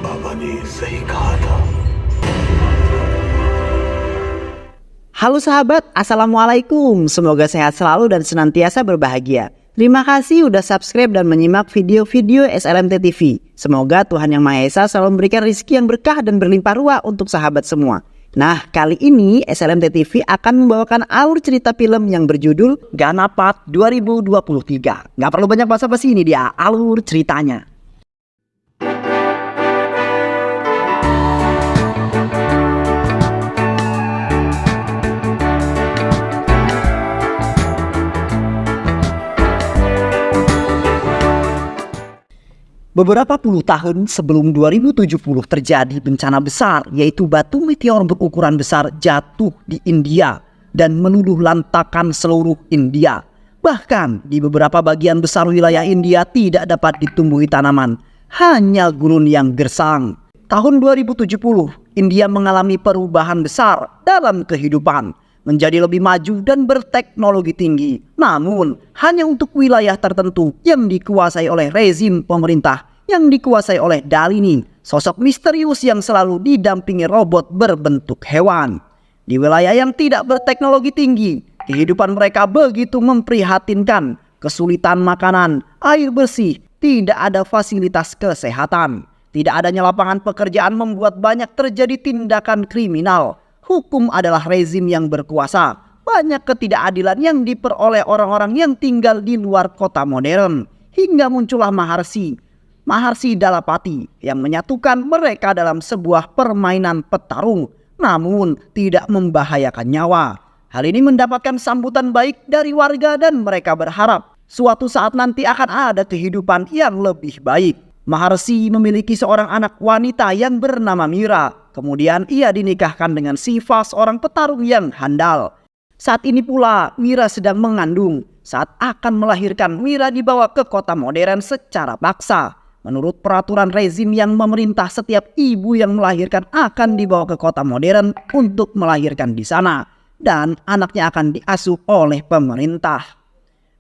बाबा ने सही कहा था. Halo sahabat, Assalamualaikum. Semoga sehat selalu dan senantiasa berbahagia. Terima kasih udah subscribe dan menyimak video-video SLMT TV. Semoga Tuhan Yang Maha Esa selalu memberikan rezeki yang berkah dan berlimpah ruah untuk sahabat semua. Nah, kali ini SLMT TV akan membawakan alur cerita film yang berjudul Ganapat 2023. Gak perlu banyak basa-basi, ini dia alur ceritanya. Beberapa puluh tahun sebelum 2070 terjadi bencana besar, yaitu batu meteor berukuran besar jatuh di India dan meluluh lantakan seluruh India. Bahkan di beberapa bagian besar wilayah India tidak dapat ditumbuhi tanaman, hanya gurun yang gersang. Tahun 2070, India mengalami perubahan besar dalam kehidupan, menjadi lebih maju dan berteknologi tinggi. Namun, hanya untuk wilayah tertentu yang dikuasai oleh rezim pemerintah yang dikuasai oleh Dalini, sosok misterius yang selalu didampingi robot berbentuk hewan. Di wilayah yang tidak berteknologi tinggi, kehidupan mereka begitu memprihatinkan. Kesulitan makanan, air bersih, tidak ada fasilitas kesehatan. Tidak adanya lapangan pekerjaan membuat banyak terjadi tindakan kriminal. Hukum adalah rezim yang berkuasa. Banyak ketidakadilan yang diperoleh orang-orang yang tinggal di luar kota modern. Hingga muncullah Maharsi Dalapati yang menyatukan mereka dalam sebuah permainan petarung, namun tidak membahayakan nyawa. Hal ini mendapatkan sambutan baik dari warga dan mereka berharap suatu saat nanti akan ada kehidupan yang lebih baik. Maharsi memiliki seorang anak wanita yang bernama Mira. Kemudian ia dinikahkan dengan Siva, seorang petarung yang handal. Saat ini pula Mira sedang mengandung. Saat akan melahirkan, Mira dibawa ke kota modern secara paksa. Menurut peraturan rezim yang memerintah, setiap ibu yang melahirkan akan dibawa ke kota modern untuk melahirkan di sana. Dan anaknya akan diasuh oleh pemerintah.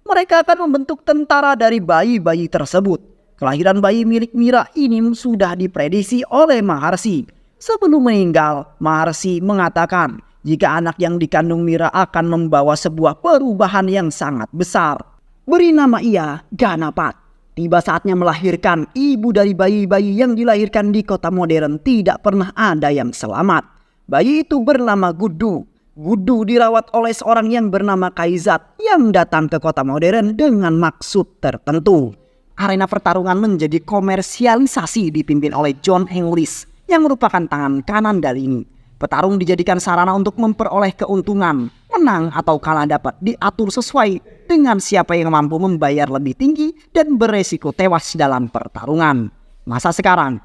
Mereka akan membentuk tentara dari bayi-bayi tersebut. Kelahiran bayi milik Mira ini sudah diprediksi oleh Maharsi. Sebelum meninggal, Maharsi mengatakan jika anak yang dikandung Mira akan membawa sebuah perubahan yang sangat besar. Beri nama ia Ganapat. Tiba saatnya melahirkan, ibu dari bayi-bayi yang dilahirkan di kota modern tidak pernah ada yang selamat. Bayi itu bernama Gudu. Gudu dirawat oleh seorang yang bernama Kaizat yang datang ke kota modern dengan maksud tertentu. Arena pertarungan menjadi komersialisasi dipimpin oleh John English yang merupakan tangan kanan Dalini. Petarung dijadikan sarana untuk memperoleh keuntungan. Menang atau kalah dapat diatur sesuai dengan siapa yang mampu membayar lebih tinggi dan beresiko tewas dalam pertarungan. Masa sekarang,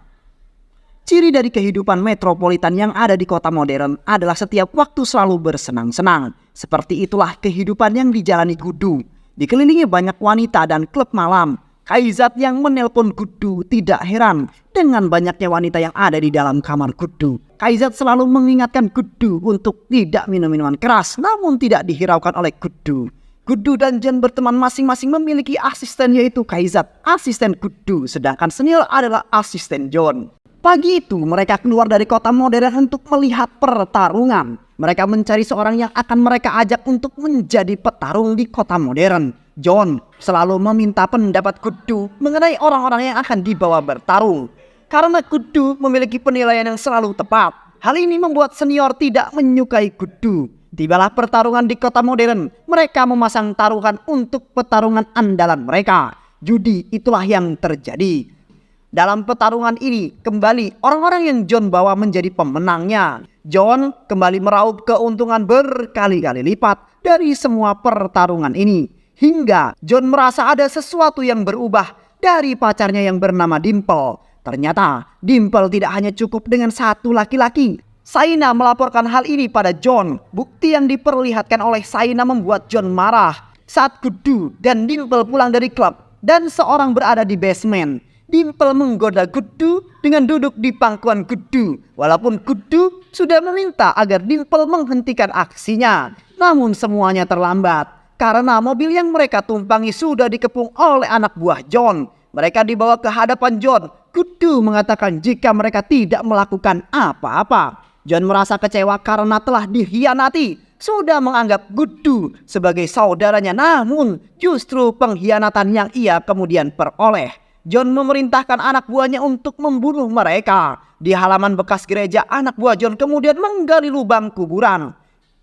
ciri dari kehidupan metropolitan yang ada di kota modern adalah setiap waktu selalu bersenang-senang. Seperti itulah kehidupan yang dijalani Gudu. Dikelilingi banyak wanita dan klub malam. Kaizat yang menelpon Gudu tidak heran dengan banyaknya wanita yang ada di dalam kamar Gudu. Kaizat selalu mengingatkan Gudu untuk tidak minum minuman keras, namun tidak dihiraukan oleh Gudu. Gudu dan John berteman masing-masing memiliki asisten, yaitu Kaizat, asisten Gudu, sedangkan Senior adalah asisten John. Pagi itu mereka keluar dari kota modern untuk melihat pertarungan. Mereka mencari seorang yang akan mereka ajak untuk menjadi petarung di kota modern. John selalu meminta pendapat Gudu mengenai orang-orang yang akan dibawa bertarung. Karena Gudu memiliki penilaian yang selalu tepat. Hal ini membuat Senior tidak menyukai Gudu. Tibalah pertarungan di kota modern. Mereka memasang taruhan untuk pertarungan andalan mereka. Judi, itulah yang terjadi. Dalam pertarungan ini, kembali orang-orang yang John bawa menjadi pemenangnya. John kembali meraup keuntungan berkali-kali lipat dari semua pertarungan ini. Hingga John merasa ada sesuatu yang berubah dari pacarnya yang bernama Dimple. Ternyata Dimple tidak hanya cukup dengan satu laki-laki. Saina melaporkan hal ini pada John. Bukti yang diperlihatkan oleh Saina membuat John marah. Saat Gudu dan Dimple pulang dari klub dan seorang berada di basement, Dimple menggoda Gudu dengan duduk di pangkuan Gudu. Walaupun Gudu sudah meminta agar Dimple menghentikan aksinya, namun semuanya terlambat. karena mobil yang mereka tumpangi sudah dikepung oleh anak buah John. Mereka dibawa ke hadapan John. Kudu mengatakan jika mereka tidak melakukan apa-apa. John merasa kecewa karena telah dikhianati. Sudah menganggap Kudu sebagai saudaranya, namun justru pengkhianatan yang ia kemudian peroleh. John memerintahkan anak buahnya untuk membunuh mereka. Di halaman bekas gereja, anak buah John kemudian menggali lubang kuburan.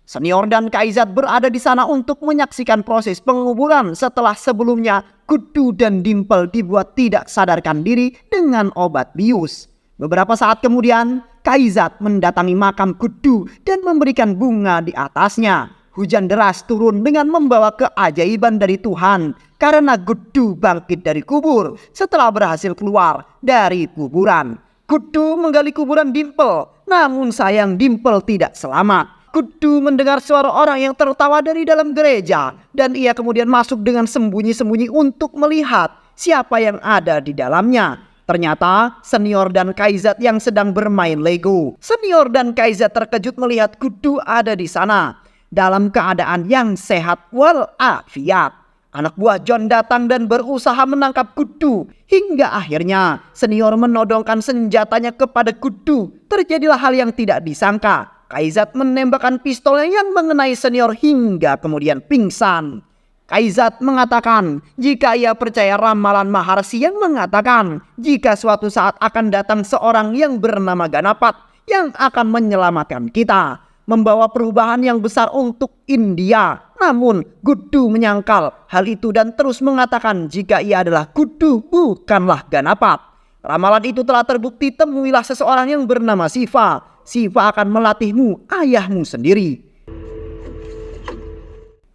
Senior dan Kaizat berada di sana untuk menyaksikan proses penguburan setelah sebelumnya Kudu dan Dimple dibuat tidak sadarkan diri dengan obat bius. Beberapa saat kemudian, Kaizat mendatangi makam Kudu dan memberikan bunga di atasnya. Hujan deras turun dengan membawa keajaiban dari Tuhan karena Kudu bangkit dari kubur setelah berhasil keluar dari kuburan. Kudu menggali kuburan Dimple, namun sayang Dimple tidak selamat. Kudu mendengar suara orang yang tertawa dari dalam gereja dan ia kemudian masuk dengan sembunyi-sembunyi untuk melihat siapa yang ada di dalamnya. Ternyata senior dan Kaizat yang sedang bermain Lego. Senior dan Kaizat terkejut melihat Kudu ada di sana dalam keadaan yang sehat walafiat. Anak buah John datang dan berusaha menangkap Kudu hingga akhirnya senior menodongkan senjatanya kepada Kudu. Terjadilah hal yang tidak disangka. Kaizat menembakkan pistolnya yang mengenai senior hingga kemudian pingsan. Kaizat mengatakan jika ia percaya ramalan Maharsi yang mengatakan jika suatu saat akan datang seorang yang bernama Ganapat yang akan menyelamatkan kita, membawa perubahan yang besar untuk India. Namun Kudu menyangkal hal itu dan terus mengatakan jika ia adalah Kudu bukanlah Ganapat. Ramalan itu telah terbukti, temuilah seseorang yang bernama Siva. Siva akan melatihmu, ayahmu sendiri.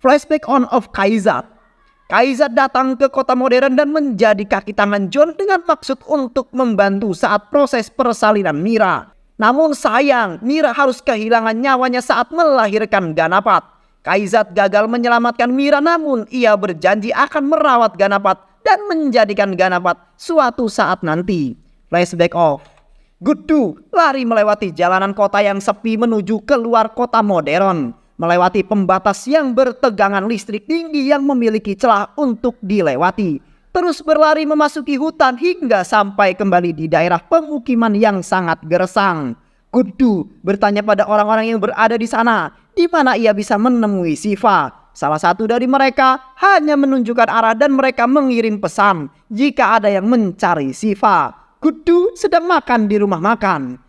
Flashback on of Kaizat. Kaizat datang ke kota modern dan menjadi kaki tangan John dengan maksud untuk membantu saat proses persalinan Mira. Namun sayang, Mira harus kehilangan nyawanya saat melahirkan Ganapat. Kaizat gagal menyelamatkan Mira, namun ia berjanji akan merawat Ganapat dan menjadikan Ganapat suatu saat nanti. Flashback off. Kudu lari melewati jalanan kota yang sepi menuju keluar kota modern. Melewati pembatas yang bertegangan listrik tinggi yang memiliki celah untuk dilewati. Terus berlari memasuki hutan hingga sampai kembali di daerah pemukiman yang sangat gersang. Kudu bertanya pada orang-orang yang berada di sana, di mana ia bisa menemui Siva. Salah satu dari mereka hanya menunjukkan arah dan mereka mengirim pesan jika ada yang mencari Siva. Kudu sedang makan di rumah makan.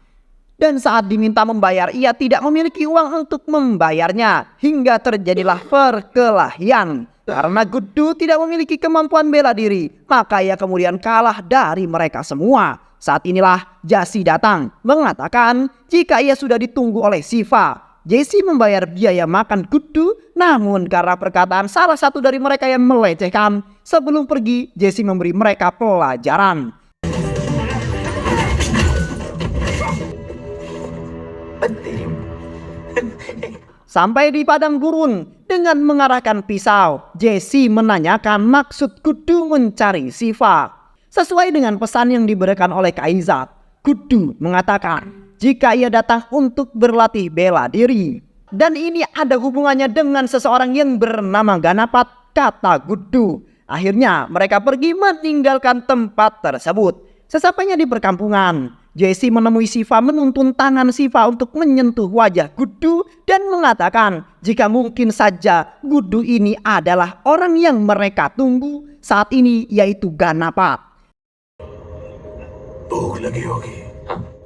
Dan saat diminta membayar, ia tidak memiliki uang untuk membayarnya. Hingga terjadilah perkelahian. Karena Kudu tidak memiliki kemampuan bela diri, maka ia kemudian kalah dari mereka semua. Saat inilah Jasi datang, mengatakan jika ia sudah ditunggu oleh Siva. Jesse membayar biaya makan Kudu, namun karena perkataan salah satu dari mereka yang melecehkan, sebelum pergi Jesse memberi mereka pelajaran. Sampai di padang gurun, dengan mengarahkan pisau, Jesse menanyakan maksud Kudu mencari Siva. Sesuai dengan pesan yang diberikan oleh Kaizat, Kudu mengatakan jika ia datang untuk berlatih bela diri. Dan ini ada hubungannya dengan seseorang yang bernama Ganapat, kata Kudu. Akhirnya mereka pergi meninggalkan tempat tersebut. Sesampainya di perkampungan, Jesse menemui Siva, menuntun tangan Siva untuk menyentuh wajah Kudu dan mengatakan jika mungkin saja Kudu ini adalah orang yang mereka tunggu saat ini, yaitu Ganapat. भूख लगी होगी।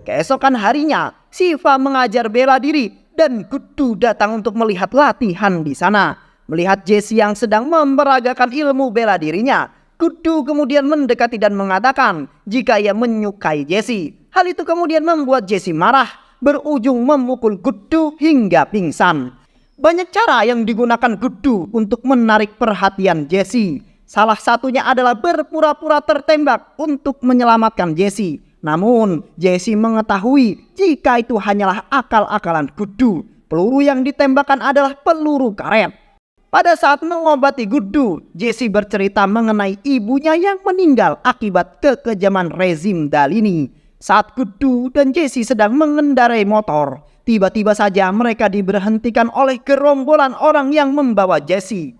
Keesokan harinya, Siva mengajar bela diri dan Kudu datang untuk melihat latihan di sana. Melihat Jesse yang sedang memeragakan ilmu bela dirinya, Kudu kemudian mendekati dan mengatakan jika ia menyukai Jesse. Hal itu kemudian membuat Jesse marah, berujung memukul Kudu hingga pingsan. Banyak cara yang digunakan Kudu untuk menarik perhatian Jesse. Salah satunya adalah berpura-pura tertembak untuk menyelamatkan Jesse. Namun Jesse mengetahui jika itu hanyalah akal-akalan Kudu. Peluru yang ditembakkan adalah peluru karet. Pada saat mengobati Kudu, Jesse bercerita mengenai ibunya yang meninggal akibat kekejaman rezim Dalini. Saat Kudu dan Jesse sedang mengendarai motor, tiba-tiba saja mereka diberhentikan oleh gerombolan orang yang membawa Jesse.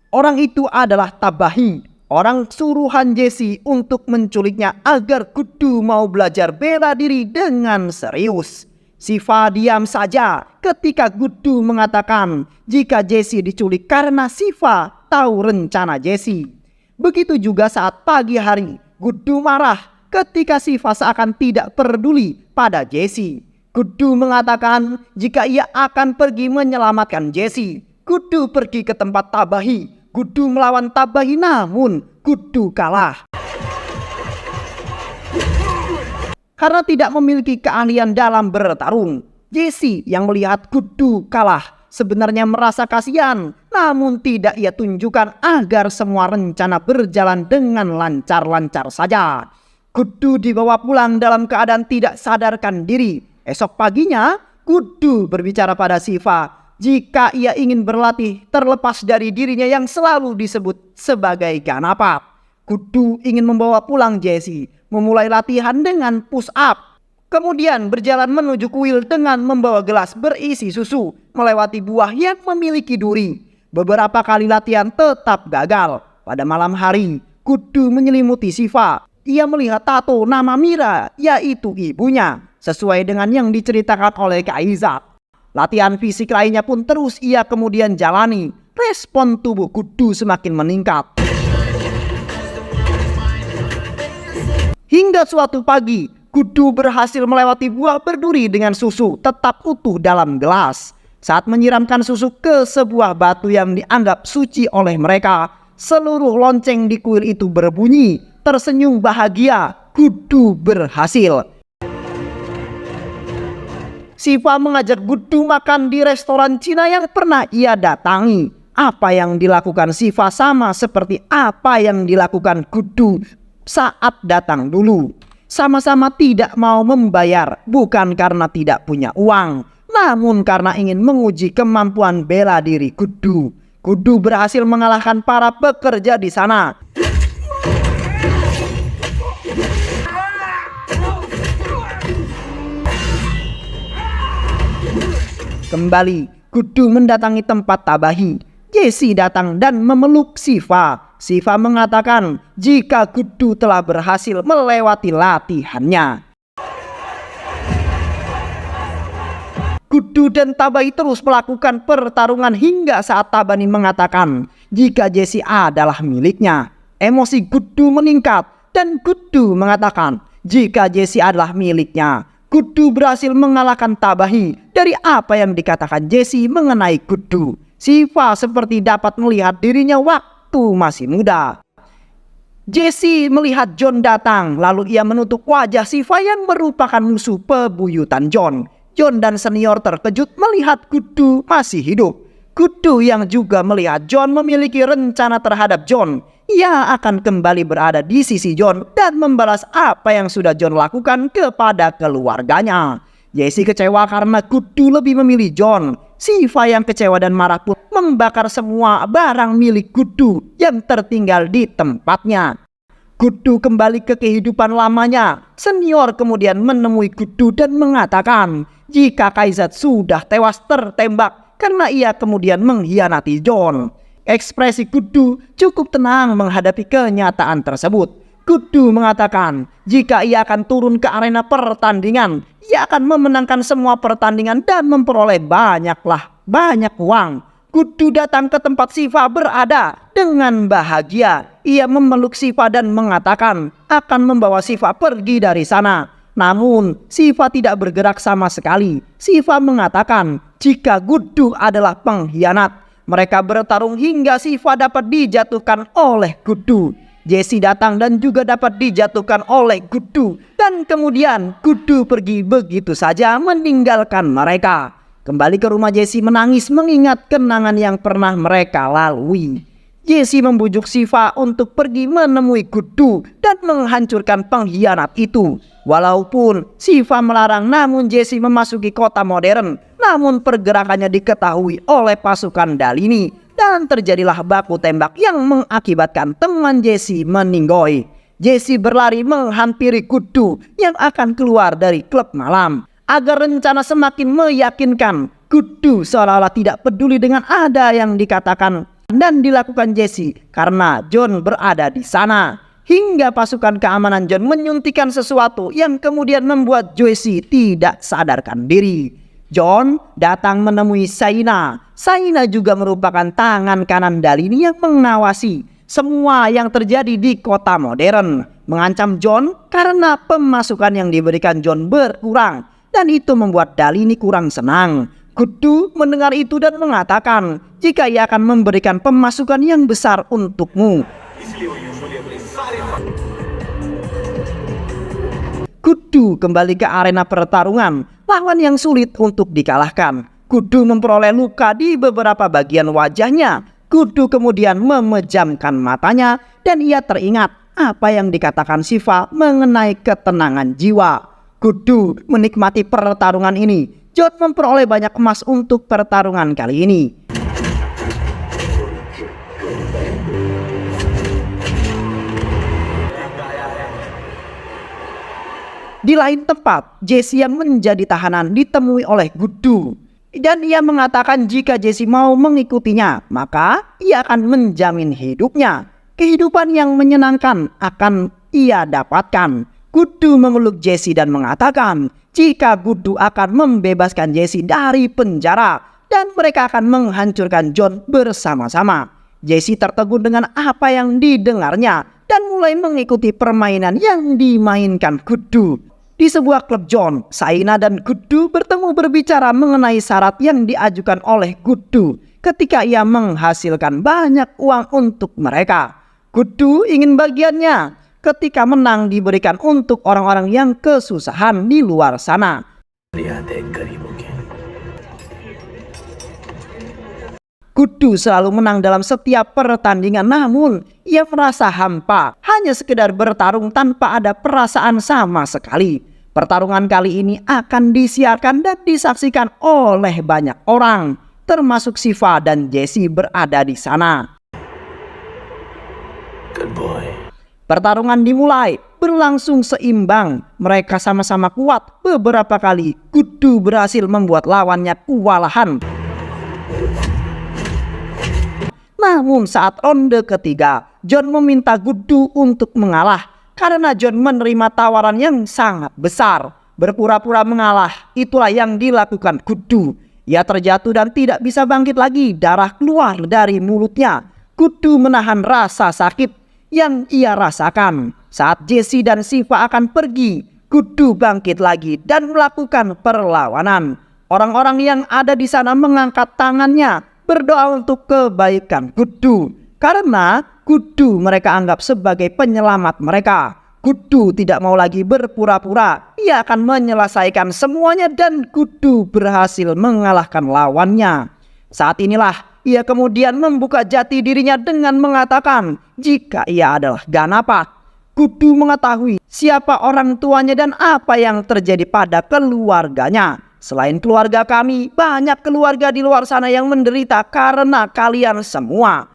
Orang itu adalah Tabahi, orang suruhan Jesse untuk menculiknya agar Kudu mau belajar bela diri dengan serius. Shiva diam saja ketika Kudu mengatakan jika Jesse diculik karena Shiva tahu rencana Jesse. Begitu juga saat pagi hari, Kudu marah ketika Shiva seakan tidak peduli pada Jesse. Kudu mengatakan jika ia akan pergi menyelamatkan Jesse. Kudu pergi ke tempat Tabahi. Kudu melawan Tabahi, namun Kudu kalah. Karena tidak memiliki keahlian dalam bertarung, Jesse yang melihat Kudu kalah sebenarnya merasa kasihan, namun tidak ia tunjukkan agar semua rencana berjalan dengan lancar-lancar saja. Kudu dibawa pulang dalam keadaan tidak sadarkan diri. Esok paginya, Kudu berbicara pada Shiva jika ia ingin berlatih terlepas dari dirinya yang selalu disebut sebagai Ganapa. Kudu ingin membawa pulang Jesse, memulai latihan dengan push up. Kemudian berjalan menuju kuil dengan membawa gelas berisi susu, melewati buah yang memiliki duri. Beberapa kali latihan tetap gagal. Pada malam hari, Kudu menyelimuti Shiva. Ia melihat tato nama Mira, yaitu ibunya, sesuai dengan yang diceritakan oleh Kak Izat. Latihan fisik lainnya pun terus ia kemudian jalani. Respon tubuh Kudu semakin meningkat. Hingga suatu pagi, Kudu berhasil melewati buah berduri dengan susu tetap utuh dalam gelas. Saat menyiramkan susu ke sebuah batu yang dianggap suci oleh mereka, seluruh lonceng di kuil itu berbunyi. Tersenyum bahagia, Kudu berhasil. Shiva mengajak Kudu makan di restoran Cina yang pernah ia datangi. Apa yang dilakukan Shiva sama seperti apa yang dilakukan Kudu saat datang dulu. Sama-sama tidak mau membayar, bukan karena tidak punya uang, namun karena ingin menguji kemampuan bela diri Kudu. Kudu berhasil mengalahkan para pekerja di sana. Kembali, Kudu mendatangi tempat Tabahi. Jesse datang dan memeluk Shiva. Shiva mengatakan jika Kudu telah berhasil melewati latihannya. Kudu dan Tabahi terus melakukan pertarungan hingga saat Tabahi mengatakan jika Jesse adalah miliknya. Emosi Kudu meningkat dan Kudu mengatakan jika Jesse adalah miliknya. Kudu berhasil mengalahkan Tabahi dari apa yang dikatakan Jesse mengenai Kudu. Shiva seperti dapat melihat dirinya waktu masih muda. Jesse melihat John datang, lalu ia menutup wajah Shiva yang merupakan musuh pebuyutan John. John dan senior terkejut melihat Kudu masih hidup. Kudu yang juga melihat John memiliki rencana terhadap John. Ia akan kembali berada di sisi John dan membalas apa yang sudah John lakukan kepada keluarganya. Jesse kecewa karena Kudu lebih memilih John. Shiva yang kecewa dan marah pun membakar semua barang milik Kudu yang tertinggal di tempatnya. Kudu kembali ke kehidupan lamanya. Senior kemudian menemui Kudu dan mengatakan jika Kaizat sudah tewas tertembak karena ia kemudian mengkhianati John. Ekspresi Kudu cukup tenang menghadapi kenyataan tersebut. Kudu mengatakan jika ia akan turun ke arena pertandingan, ia akan memenangkan semua pertandingan dan memperoleh banyak uang. Kudu datang ke tempat Shiva berada dengan bahagia. Ia memeluk Shiva dan mengatakan akan membawa Shiva pergi dari sana. Namun Shiva tidak bergerak sama sekali. Shiva mengatakan jika Kudu adalah pengkhianat. Mereka bertarung hingga Shiva dapat dijatuhkan oleh Kudu. Jesse datang dan juga dapat dijatuhkan oleh Kudu. Dan kemudian Kudu pergi begitu saja meninggalkan mereka. Kembali ke rumah Jesse menangis mengingat kenangan yang pernah mereka lalui. Jesse membujuk Shiva untuk pergi menemui Kudu dan menghancurkan pengkhianat itu. Walaupun Shiva melarang, namun Jesse memasuki kota modern. Namun pergerakannya diketahui oleh pasukan Dalini dan terjadilah baku tembak yang mengakibatkan teman Jesse meninggoy. Jesse berlari menghampiri Kudu yang akan keluar dari klub malam. Agar rencana semakin meyakinkan, Kudu seolah-olah tidak peduli dengan ada yang dikatakan dan dilakukan Jesse karena John berada di sana. Hingga pasukan keamanan John menyuntikkan sesuatu yang kemudian membuat Jesse tidak sadarkan diri. John datang menemui Shaina. Shaina juga merupakan tangan kanan Dalini yang mengawasi semua yang terjadi di kota modern. Mengancam John karena pemasukan yang diberikan John berkurang, dan itu membuat Dalini kurang senang. Kudu mendengar itu dan mengatakan jika ia akan memberikan pemasukan yang besar untukmu. Kudu kembali ke arena pertarungan, lawan yang sulit untuk dikalahkan. Kudu memperoleh luka di beberapa bagian wajahnya. Kudu kemudian memejamkan matanya dan ia teringat apa yang dikatakan Shiva mengenai ketenangan jiwa. Kudu menikmati pertarungan ini. John memperoleh banyak emas untuk pertarungan kali ini. Di lain tempat, Jesse yang menjadi tahanan ditemui oleh Kudu. Dan ia mengatakan jika Jesse mau mengikutinya, maka ia akan menjamin hidupnya. Kehidupan yang menyenangkan akan ia dapatkan. Kudu memeluk Jesse dan mengatakan jika Kudu akan membebaskan Jesse dari penjara dan mereka akan menghancurkan John bersama-sama. Jesse tertegun dengan apa yang didengarnya dan mulai mengikuti permainan yang dimainkan Kudu. Di sebuah klub John, Shaina dan Kudu bertemu berbicara mengenai syarat yang diajukan oleh Kudu ketika ia menghasilkan banyak uang untuk mereka. Kudu ingin bagiannya ketika menang diberikan untuk orang-orang yang kesusahan di luar sana. Kudu selalu menang dalam setiap pertandingan, namun ia merasa hampa, hanya sekedar bertarung tanpa ada perasaan sama sekali. Pertarungan kali ini akan disiarkan dan disaksikan oleh banyak orang, termasuk Shiva dan Jesse berada di sana. Good boy. Pertarungan dimulai, berlangsung seimbang. Mereka sama-sama kuat. Beberapa kali Kudu berhasil membuat lawannya kewalahan. Namun saat ronde ketiga, John meminta Kudu untuk mengalah karena John menerima tawaran yang sangat besar. Berpura-pura mengalah, itulah yang dilakukan Kudu. Ia terjatuh dan tidak bisa bangkit lagi, darah keluar dari mulutnya. Kudu menahan rasa sakit yang ia rasakan. Saat Jesse dan Shiva akan pergi, Kudu bangkit lagi dan melakukan perlawanan. Orang-orang yang ada di sana mengangkat tangannya, berdoa untuk kebaikan Kudu, karena Kudu mereka anggap sebagai penyelamat mereka. Kudu tidak mau lagi berpura-pura. Ia akan menyelesaikan semuanya dan Kudu berhasil mengalahkan lawannya. Saat inilah ia kemudian membuka jati dirinya dengan mengatakan jika ia adalah Ganapa. Kudu mengetahui siapa orang tuanya dan apa yang terjadi pada keluarganya. Selain keluarga kami, banyak keluarga di luar sana yang menderita karena kalian semua.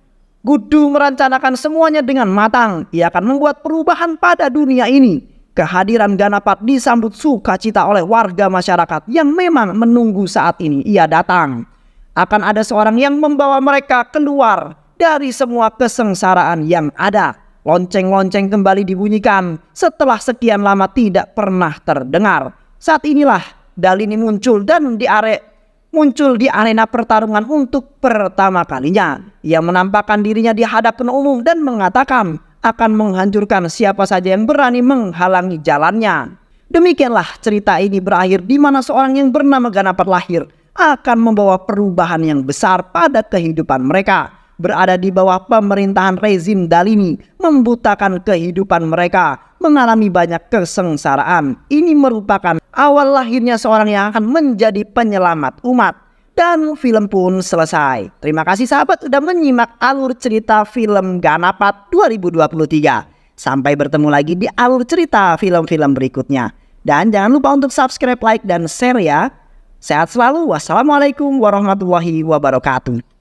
Kudu merencanakan semuanya dengan matang. Ia akan membuat perubahan pada dunia ini. Kehadiran Ganapat disambut sukacita oleh warga masyarakat yang memang menunggu saat ini ia datang. Akan ada seorang yang membawa mereka keluar dari semua kesengsaraan yang ada. Lonceng-lonceng kembali dibunyikan setelah sekian lama tidak pernah terdengar. Saat inilah Dalini muncul di arena pertarungan untuk pertama kalinya. Ia menampakkan dirinya di hadapan umum dan mengatakan akan menghancurkan siapa saja yang berani menghalangi jalannya. Demikianlah cerita ini berakhir, di mana seorang yang bernama Ganapat lahir akan membawa perubahan yang besar pada kehidupan mereka. Berada di bawah pemerintahan rezim Dalini, membutakan kehidupan mereka, mengalami banyak kesengsaraan. Ini merupakan awal lahirnya seorang yang akan menjadi penyelamat umat. Dan film pun selesai. Terima kasih sahabat sudah menyimak alur cerita film Ganapat 2023. Sampai bertemu lagi di alur cerita film-film berikutnya. Dan jangan lupa untuk subscribe, like, dan share ya. Sehat selalu. Wassalamualaikum warahmatullahi wabarakatuh.